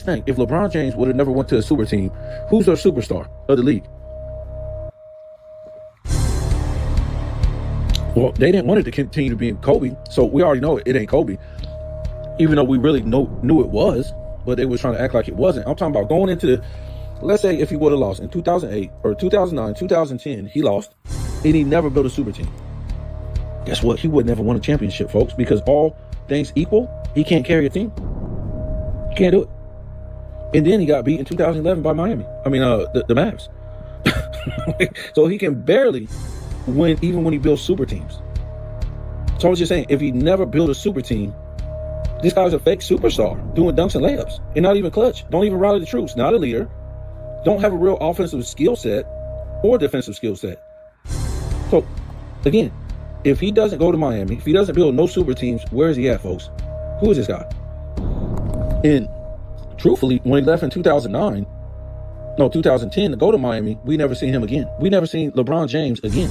thing. If LeBron James would have never went to a super team, who's their superstar of the league? Well, they didn't want it to continue to be Kobe, so we already know it ain't Kobe. Even though we really knew it was, but they was trying to act like it wasn't. I'm talking about going into let's say if he would have lost in 2008 or 2009, 2010, he lost, and he never built a super team. Guess what? He would never won a championship, folks, because all things equal, he can't carry a team. He can't do it. And then he got beat in 2011 by Miami. The Mavs. So he can barely win even when he builds super teams. So I was just saying, if he never built a super team, this guy's a fake superstar doing dunks and layups and not even clutch. Don't even rally the troops. Not a leader. Don't have a real offensive skill set or defensive skill set. So again, if he doesn't go to Miami, if he doesn't build no super teams, where is he at, folks? Who is this guy? And truthfully, when he left in 2010 to go to Miami, we never seen him again. We never seen LeBron James again.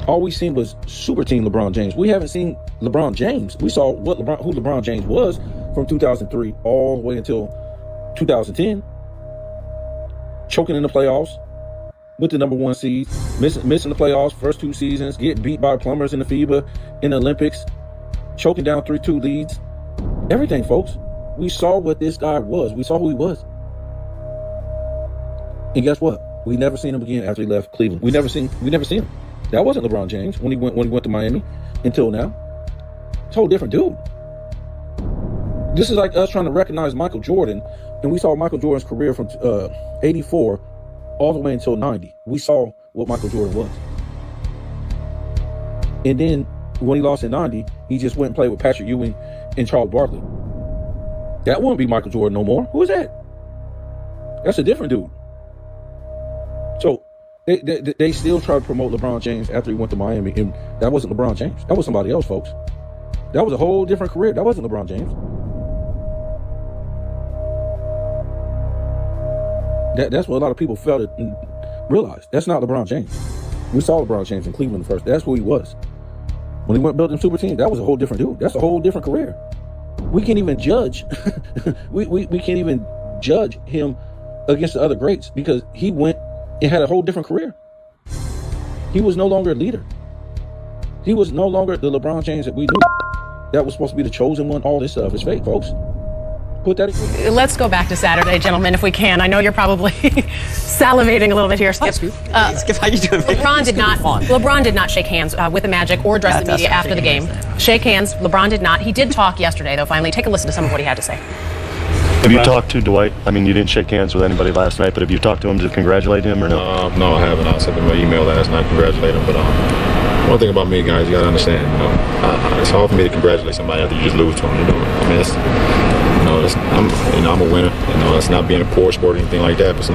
All we seen was super team LeBron James. We haven't seen LeBron James. We saw who LeBron James was from 2003 all the way until 2010. Choking in the playoffs with the number one seed, missing the playoffs first two seasons, getting beat by plumbers in the FIBA, in the Olympics, choking down 3-2 leads. Everything, folks. We saw what this guy was. We saw who he was. And guess what? We never seen him again after he left Cleveland. We never seen him. That wasn't LeBron James when he went to Miami until now. It's a whole different dude. This is like us trying to recognize Michael Jordan, and we saw Michael Jordan's career from 84 all the way until 90. We saw what Michael Jordan was. And then when he lost in 90, he just went and played with Patrick Ewing and Charles Barkley. That wouldn't be Michael Jordan no more. Who is that? That's a different dude. So they still try to promote LeBron James after he went to Miami, and that wasn't LeBron James. That was somebody else, folks. That was a whole different career. That wasn't LeBron James. That's what a lot of people felt and realized. That's not LeBron James. We saw LeBron James in Cleveland first. That's who he was. When he went and built them super teams, that was a whole different dude. That's a whole different career. We can't even judge. we can't even judge him against the other greats because he went and had a whole different career. He was no longer a leader. He was no longer the LeBron James that we knew. That was supposed to be the chosen one. All this stuff is fake, folks. Put that in. Let's go back to Saturday, gentlemen, if we can. I know you're probably salivating a little bit here, Skip. Skip, how you doing? LeBron did not shake hands with the Magic or address the media after the game. Shake hands. LeBron did not. He did talk yesterday, though. Finally, take a listen to some of what he had to say. Have you talked to Dwight? I mean, you didn't shake hands with anybody last night, but have you talked to him to congratulate him or no? No, I haven't. I sent him an email last night, congratulate him. But one thing about me, guys, you gotta understand. It's hard for me to congratulate somebody after you just lose to them. I mean, I'm a winner. It's not being a poor sport or anything like that. But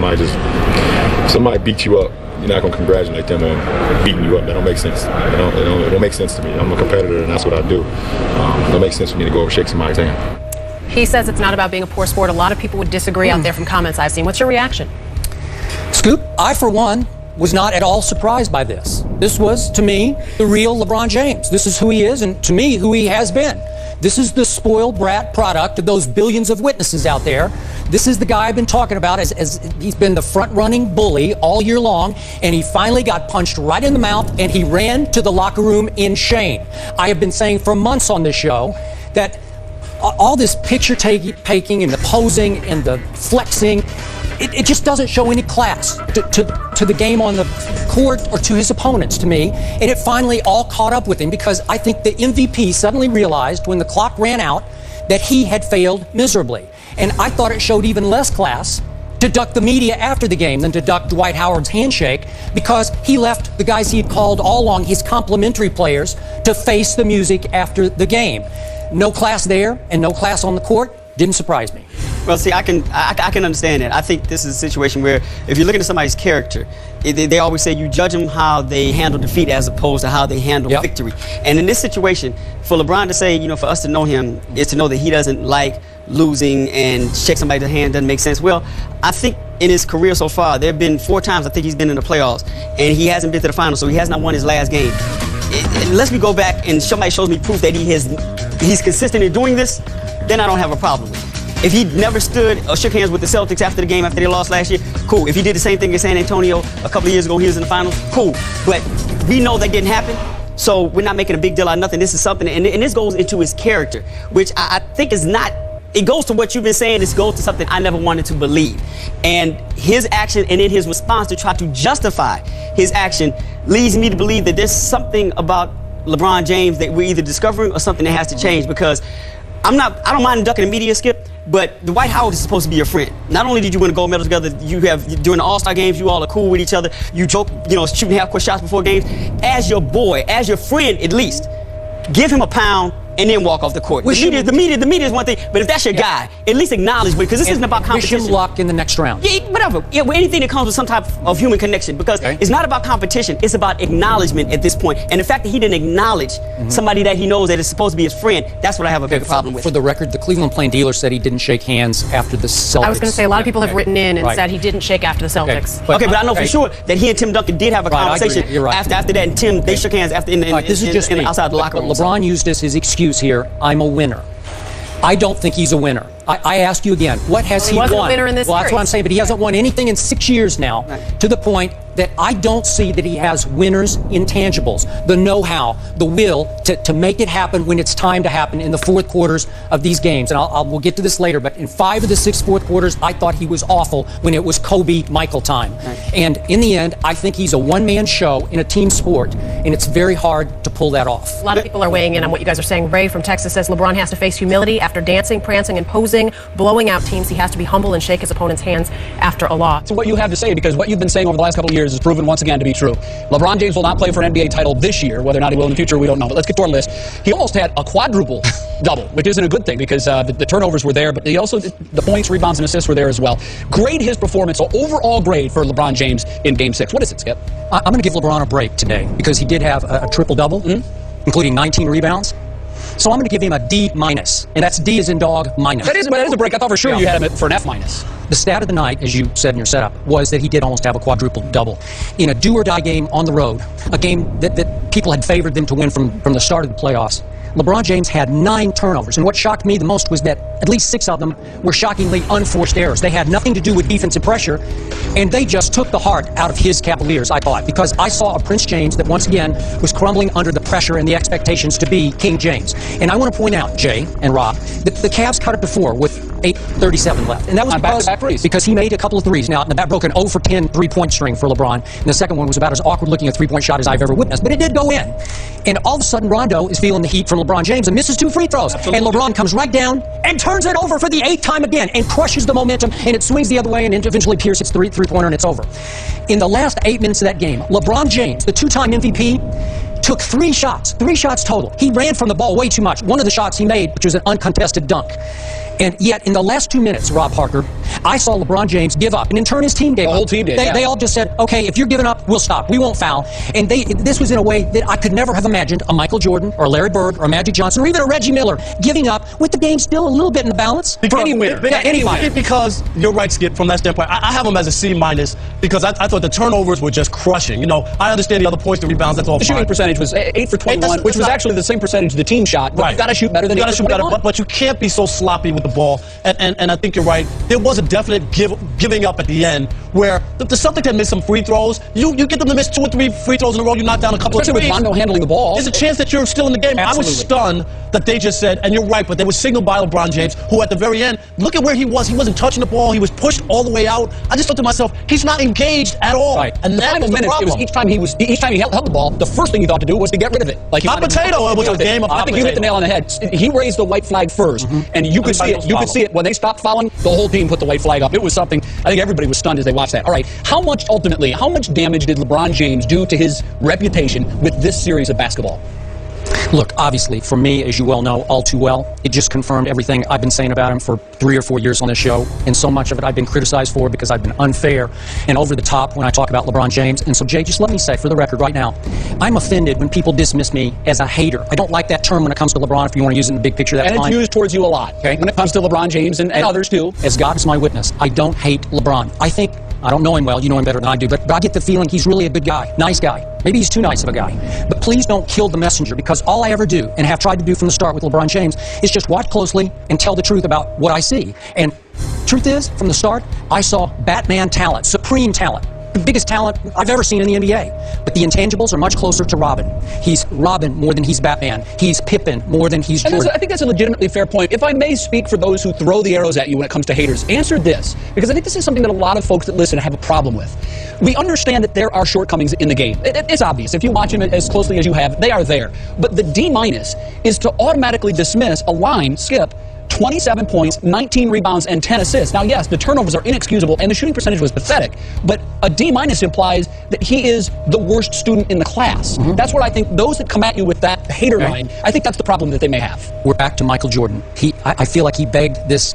somebody beat you up, you're not gonna congratulate them on beating you up. That don't make sense. It don't make sense to me. I'm a competitor, and that's what I do. It don't make sense for me to go over and shake somebody's hand. He says it's not about being a poor sport. A lot of people would disagree out there from comments I've seen. What's your reaction? Scoop, I, for one, was not at all surprised by this. This was, to me, the real LeBron James. This is who he is, and to me, who he has been. This is the spoiled brat product of those billions of witnesses out there. This is the guy I've been talking about as he's been the front-running bully all year long, and he finally got punched right in the mouth, and he ran to the locker room in shame. I have been saying for months on this show that all this picture taking and the posing and the flexing, it just doesn't show any class to the game on the court or to his opponents, to me. And it finally all caught up with him because I think the MVP suddenly realized when the clock ran out that he had failed miserably. And I thought it showed even less class to duck the media after the game than to duck Dwight Howard's handshake because he left the guys he had called all along his complimentary players to face the music after the game. No class there and no class on the court didn't surprise me. Well, see, I can understand that. I think this is a situation where if you're looking at somebody's character, they always say you judge them how they handle defeat as opposed to how they handle victory. And in this situation, for LeBron to say, for us to know him is to know that he doesn't like losing and shake somebody's hand doesn't make sense. Well, I think in his career so far, there have been 4 times I think he's been in the playoffs, and he hasn't been to the finals, so he has not won his last game. Unless we go back and somebody shows me proof that he's consistent in doing this, then I don't have a problem with it. If he never stood or shook hands with the Celtics after the game after they lost last year, cool. If he did the same thing in San Antonio a couple of years ago, he was in the finals, cool. But we know that didn't happen. So we're not making a big deal out of nothing. This is something, and this goes into his character, which I think is not. It goes to what you've been saying. This goes to something I never wanted to believe. And his action and in his response to try to justify his action leads me to believe that there's something about LeBron James that we're either discovering or something that has to change, because I don't mind ducking the media, Skip, but Dwight Howard is supposed to be your friend. Not only did you win a gold medal together, during the All-Star games, you all are cool with each other. You joke, shooting half-court shots before games. As your boy, as your friend at least, give him a pound and then walk off the court. The media is one thing, but if that's your guy, at least acknowledge, because this isn't about competition. Wish him luck in the next round. Yeah, whatever. Yeah, well, anything that comes with some type of human connection, because it's not about competition, it's about acknowledgement at this point. And the fact that he didn't acknowledge somebody that he knows that is supposed to be his friend, that's what I have a big problem with. For the record, the Cleveland Plain Dealer said he didn't shake hands after the Celtics. I was going to say, a lot of people have written in and said he didn't shake after the Celtics. Okay, but I know for sure that he and Tim Duncan did have a conversation after that, and Tim, they shook hands after outside the locker room. LeBron used as his excuse here, I'm a winner. I don't think he's a winner. I ask you again, what has he won? He wasn't a winner in this series. That's what I'm saying, but he hasn't won anything in 6 years now, to the point that I don't see that he has winners' intangibles, the know-how, the will to make it happen when it's time to happen in the fourth quarters of these games. And we'll get to this later, but in 5 of the 6 fourth quarters, I thought he was awful when it was Kobe-Michael time. And in the end, I think he's a one-man show in a team sport, and it's very hard to pull that off. A lot of people are weighing in on what you guys are saying. Ray from Texas says LeBron has to face humility after dancing, prancing, and posing, blowing out teams. He has to be humble and shake his opponent's hands after a loss. So what you have to say, because what you've been saying over the last couple of years is proven once again to be true. LeBron James will not play for an NBA title this year. Whether or not he will in the future, we don't know. But let's get to our list. He almost had a quadruple double, which isn't a good thing, because the turnovers were there, but he also, the points, rebounds, and assists were there as well. Grade his performance, so overall grade for LeBron James in Game 6. What is it, Skip? I'm going to give LeBron a break today, because he did have a triple-double, including 19 rebounds. So I'm going to give him a D-, and that's D as in dog, minus. That is a break. I thought for sure you had him for an F-. The stat of the night, as you said in your setup, was that he did almost have a quadruple double in a do-or-die game on the road, a game that people had favored them to win from the start of the playoffs. LeBron James had 9 turnovers, and what shocked me the most was that at least 6 of them were shockingly unforced errors. They had nothing to do with defensive pressure, and they just took the heart out of his Cavaliers, I thought, because I saw a Prince James that once again was crumbling under the pressure and the expectations to be King James. And I want to point out, Jay and Rob, that the Cavs cut it before with 8:37 left, and that was because he made a couple of threes. Now, that broke an 0 for 10 three-point string for LeBron, and the second one was about as awkward-looking a three-point shot as I've ever witnessed, but it did go in. And all of a sudden, Rondo is feeling the heat from LeBron James and misses 2 free throws. And LeBron comes right down and turns it over for the 8th time again and crushes the momentum, and it swings the other way, and eventually Pierce hits three-pointer, and it's over. In the last 8 minutes of that game, LeBron James, the 2-time MVP, took 3 shots total. He ran from the ball way too much. One of the shots he made, which was an uncontested dunk. And yet, in the last 2 minutes, Rob Parker, I saw LeBron James give up. And in turn, his team gave up. The whole team did, They all just said, okay, if you're giving up, we'll stop. We won't foul. And this was in a way that I could never have imagined a Michael Jordan or Larry Bird or Magic Johnson or even a Reggie Miller giving up with the game still a little bit in the balance. Any winner. Because you're right, Skip, from that standpoint. I have him as a C- because I thought the turnovers were just crushing. You know, I understand the other points, the rebounds, that's all The shooting percentage was 8 for 21, which was actually the same percentage the team shot. But you've got to shoot better than 8 for 21. But you can't be so sloppy with the ball. And I think you're right. There was a definite giving up at the end where the Celtics had missed some free throws. You get them to miss 2 or 3 free throws in a row. You knock down a couple of threes. Especially with Rondo handling the ball. There's a chance that you're still in the game. Absolutely. I was stunned that they just said, and you're right, but they were signaled by LeBron James, who at the very end, look at where he was. He wasn't touching the ball. He was pushed all the way out. I just thought to myself, he's not engaged at all. Right. And the final minutes, it was each time he held the ball, the first thing he thought to do was to get rid of it. Like hot potato. It was a game of hot I think you hit the nail on the head. He raised the white flag first, and you could see it. You could see it when they stopped fouling. The whole team put the white flag up. It was something. I think everybody was stunned as they watched that. All right, how much damage did LeBron James do to his reputation with this series of basketball? Look, obviously, for me, as you well know, all too well, it just confirmed everything I've been saying about him for 3 or 4 years on this show, and so much of it I've been criticized for because I've been unfair and over the top when I talk about LeBron James. And so, Jay, just let me say, for the record right now, I'm offended when people dismiss me as a hater. I don't like that term when it comes to LeBron. If you want to use it in the big picture, that's fine. And it's used towards you a lot, okay? When it comes to LeBron James and others, too. As God is my witness, I don't hate LeBron. I think I don't know him well. You know him better than I do. But I get the feeling he's really a good guy. Nice guy. Maybe he's too nice of a guy. But please don't kill the messenger, because all I ever do, and have tried to do from the start with LeBron James, is just watch closely and tell the truth about what I see. And truth is, from the start, I saw Batman talent, supreme talent. The biggest talent I've ever seen in the NBA. But the intangibles are much closer to Robin. He's Robin more than he's Batman. He's Pippen more than he's Jordan. I think that's a legitimately fair point. If I may speak for those who throw the arrows at you when it comes to haters, answer this, because I think this is something that a lot of folks that listen have a problem with. We understand that there are shortcomings in the game. It's obvious. If you watch him as closely as you have, they are there. But the D- is to automatically dismiss a line, Skip, 27 points, 19 rebounds, and 10 assists. Now, yes, the turnovers are inexcusable, and the shooting percentage was pathetic, but a D- implies that he is the worst student in the class. That's what I think. Those that come at you with that hater line, I think that's the problem that they may have. We're back to Michael Jordan. I feel like he begged this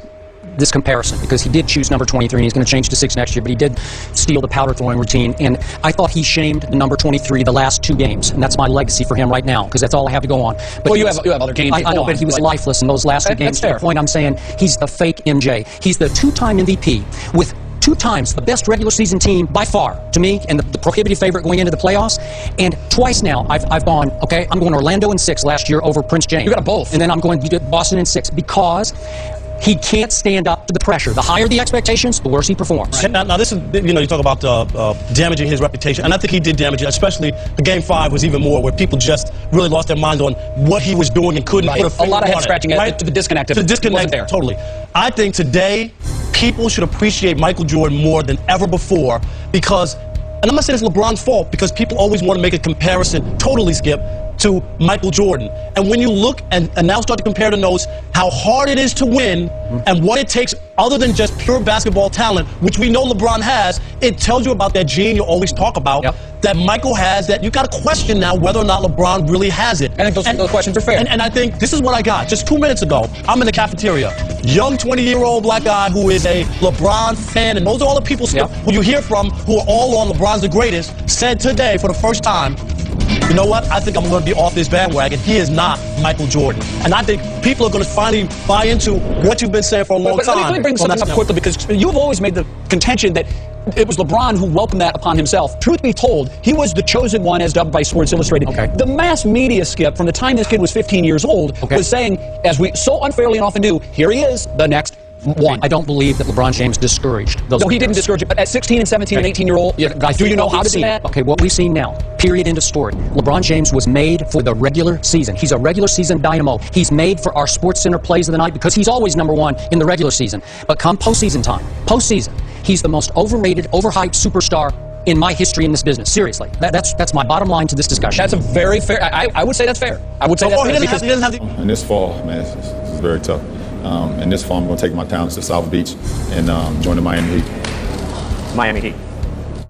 comparison, because he did choose number 23, and he's going to change to 6 next year, but he did steal the powder throwing routine, and I thought he shamed the number 23 the last 2 games, and that's my legacy for him right now, because that's all I have to go on. But well, you have other games. I know, but he was lifeless in those last 2 games. To the point I'm saying, he's the fake MJ. He's the 2-time MVP with 2 times the best regular season team by far to me, and the prohibitive favorite going into the playoffs. And twice now I've gone, okay, I'm going Orlando in 6 last year over Prince James. You got both. And then I'm going Boston in 6, because he can't stand up to the pressure. The higher the expectations, the worse he performs. Right. Now this is, you talk about damaging his reputation, and I think he did damage it, especially the Game 5 was even more, where people just really lost their mind on what he was doing and couldn't put a finger on it. A lot of head scratching, right? To the disconnect. To the disconnect there. Totally. I think today, people should appreciate Michael Jordan more than ever before, because, and I'm not saying it's LeBron's fault, because people always want to make a comparison, totally, Skip, to Michael Jordan. And when you look and now start to compare the notes, how hard it is to win and what it takes other than just pure basketball talent, which we know LeBron has, it tells you about that gene you always talk about, that Michael has, that you got to question now whether or not LeBron really has it. I think those questions are fair. And I think this is what I got. Just 2 minutes ago, I'm in the cafeteria. Young 20-year-old black guy who is a LeBron fan, and those are all the people who you hear from who are all on LeBron's the greatest, said today for the first time, you know what? I think I'm going to be off this bandwagon. He is not Michael Jordan. And I think people are going to finally buy into what you've been saying for a long time. Let me bring something up quickly, because you've always made the contention that it was LeBron who welcomed that upon himself. Truth be told, he was the chosen one, as dubbed by Sports Illustrated. The mass media, Skip, from the time this kid was 15 years old, was saying, as we so unfairly and often do, here he is, the next one. I don't believe that LeBron James discouraged those. No, he didn't discourage it. But at 16 and 17 and 18-year-old, do you know how to do that? Okay, what we've seen now, period, end of story. LeBron James was made for the regular season. He's a regular season dynamo. He's made for our Sports Center plays of the night, because he's always number 1 in the regular season. But come postseason time, he's the most overrated, overhyped superstar in my history in this business. Seriously. That's my bottom line to this discussion. That's a very fair, I would say that's fair. I would say that's fair. He doesn't have the... In this fall, man, this is very tough. In this fall, I'm going to take my talents to South Beach and join the Miami Heat. Miami Heat.